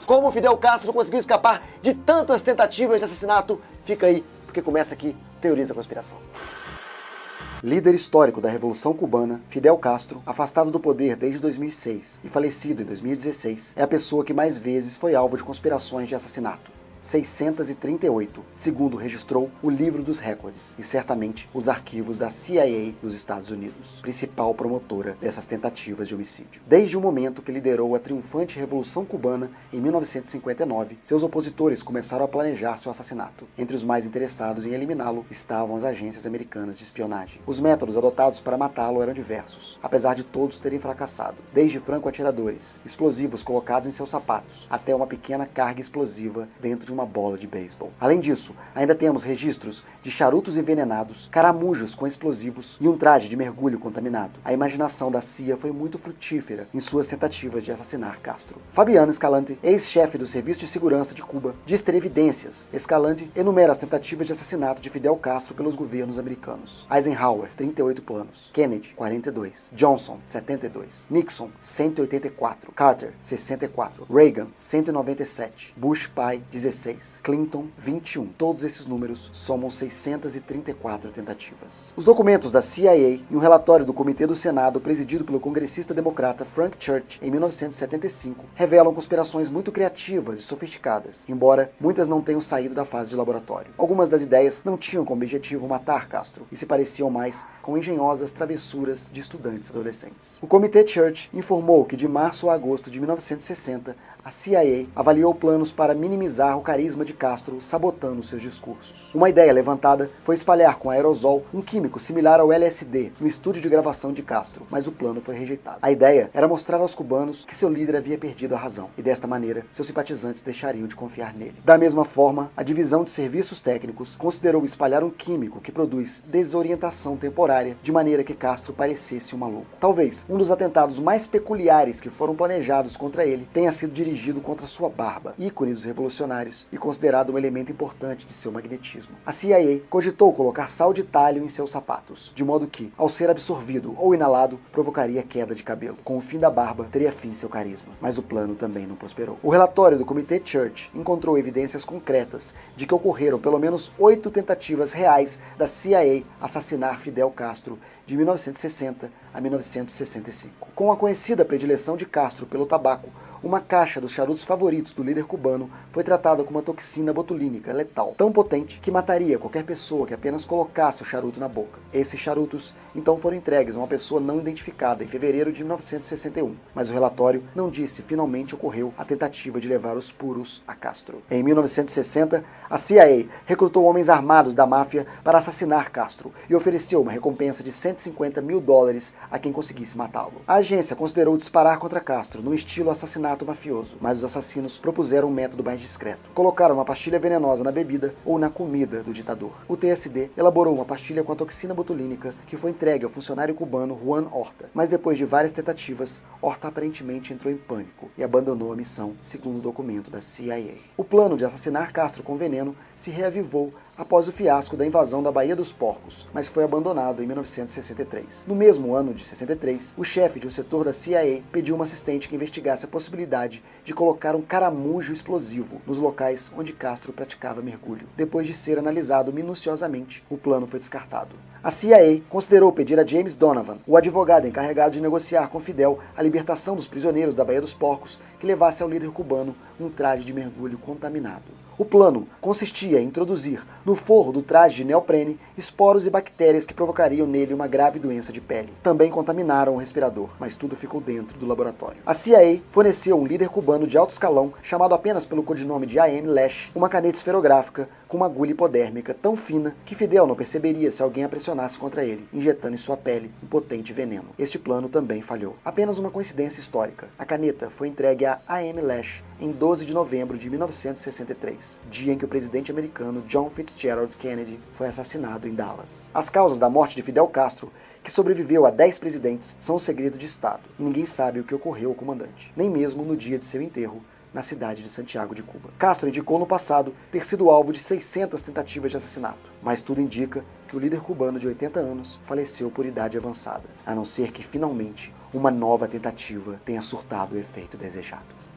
Como Fidel Castro conseguiu escapar de tantas tentativas de assassinato? Fica aí, porque começa aqui Teorias da Conspiração. Líder histórico da Revolução Cubana, Fidel Castro, afastado do poder desde 2006 e falecido em 2016, é a pessoa que mais vezes foi alvo de conspirações de assassinato. 638, segundo registrou o Livro dos Recordes e certamente os arquivos da CIA dos Estados Unidos, principal promotora dessas tentativas de homicídio. Desde o momento que liderou a triunfante Revolução Cubana em 1959, seus opositores começaram a planejar seu assassinato. Entre os mais interessados em eliminá-lo estavam as agências americanas de espionagem. Os métodos adotados para matá-lo eram diversos, apesar de todos terem fracassado, desde franco-atiradores, explosivos colocados em seus sapatos, até uma pequena carga explosiva dentro de uma bola de beisebol. Além disso, ainda temos registros de charutos envenenados, caramujos com explosivos e um traje de mergulho contaminado. A imaginação da CIA foi muito frutífera em suas tentativas de assassinar Castro. Fabiano Escalante, ex-chefe do Serviço de Segurança de Cuba, diz ter evidências. Escalante enumera as tentativas de assassinato de Fidel Castro pelos governos americanos. Eisenhower, 38 planos. Kennedy, 42. Johnson, 72. Nixon, 184. Carter, 64. Reagan, 197. Bush pai, 16. Clinton, 21. Todos esses números somam 634 tentativas. Os documentos da CIA e um relatório do Comitê do Senado, presidido pelo congressista democrata Frank Church, em 1975, revelam conspirações muito criativas e sofisticadas, embora muitas não tenham saído da fase de laboratório. Algumas das ideias não tinham como objetivo matar Castro e se pareciam mais com engenhosas travessuras de estudantes adolescentes. O Comitê Church informou que de março a agosto de 1960, a CIA avaliou planos para minimizar o carisma de Castro, sabotando seus discursos. Uma ideia levantada foi espalhar com aerosol um químico similar ao LSD no estúdio de gravação de Castro, mas o plano foi rejeitado. A ideia era mostrar aos cubanos que seu líder havia perdido a razão, e desta maneira seus simpatizantes deixariam de confiar nele. Da mesma forma, a divisão de serviços técnicos considerou espalhar um químico que produz desorientação temporária, de maneira que Castro parecesse um maluco. Talvez um dos atentados mais peculiares que foram planejados contra ele tenha sido dirigido contra sua barba, ícone dos revolucionários e considerado um elemento importante de seu magnetismo. A CIA cogitou colocar sal de talho em seus sapatos, de modo que, ao ser absorvido ou inalado, provocaria queda de cabelo. Com o fim da barba, teria fim seu carisma. Mas o plano também não prosperou. O relatório do Comitê Church encontrou evidências concretas de que ocorreram pelo menos 8 tentativas reais da CIA assassinar Fidel Castro de 1960 a 1965. Com a conhecida predileção de Castro pelo tabaco, uma caixa dos charutos favoritos do líder cubano foi tratada com uma toxina botulínica letal, tão potente que mataria qualquer pessoa que apenas colocasse o charuto na boca. Esses charutos então foram entregues a uma pessoa não identificada em fevereiro de 1961, mas o relatório não disse se finalmente ocorreu a tentativa de levar os puros a Castro. Em 1960, a CIA recrutou homens armados da máfia para assassinar Castro e ofereceu uma recompensa de $150 mil a quem conseguisse matá-lo. A agência considerou disparar contra Castro no estilo assassinato mafioso, mas os assassinos propuseram um método mais discreto. Colocaram uma pastilha venenosa na bebida ou na comida do ditador. O TSD elaborou uma pastilha com a toxina botulínica que foi entregue ao funcionário cubano Juan Horta, mas depois de várias tentativas, Horta aparentemente entrou em pânico e abandonou a missão, segundo o documento da CIA. O plano de assassinar Castro com veneno se reavivou após o fiasco da invasão da Baía dos Porcos, mas foi abandonado em 1963. No mesmo ano de 63, o chefe de um setor da CIA pediu uma assistente que investigasse a possibilidade de colocar um caramujo explosivo nos locais onde Castro praticava mergulho. Depois de ser analisado minuciosamente, o plano foi descartado. A CIA considerou pedir a James Donovan, o advogado encarregado de negociar com Fidel a libertação dos prisioneiros da Baía dos Porcos, que levasse ao líder cubano um traje de mergulho contaminado. O plano consistia em introduzir no forro do traje de neoprene esporos e bactérias que provocariam nele uma grave doença de pele. Também contaminaram o respirador, mas tudo ficou dentro do laboratório. A CIA forneceu um líder cubano de alto escalão, chamado apenas pelo codinome de A.M. Lash, uma caneta esferográfica com uma agulha hipodérmica tão fina que Fidel não perceberia se alguém a pressionasse contra ele, injetando em sua pele um potente veneno. Este plano também falhou. Apenas uma coincidência histórica. A caneta foi entregue a A.M. Lash em 12 de novembro de 1963, dia em que o presidente americano John Fitzgerald Kennedy foi assassinado em Dallas. As causas da morte de Fidel Castro, que sobreviveu a 10 presidentes, são um segredo de Estado, e ninguém sabe o que ocorreu ao comandante, nem mesmo no dia de seu enterro, na cidade de Santiago de Cuba. Castro indicou no passado ter sido alvo de 600 tentativas de assassinato, mas tudo indica que o líder cubano de 80 anos faleceu por idade avançada, a não ser que finalmente uma nova tentativa tenha surtado o efeito desejado.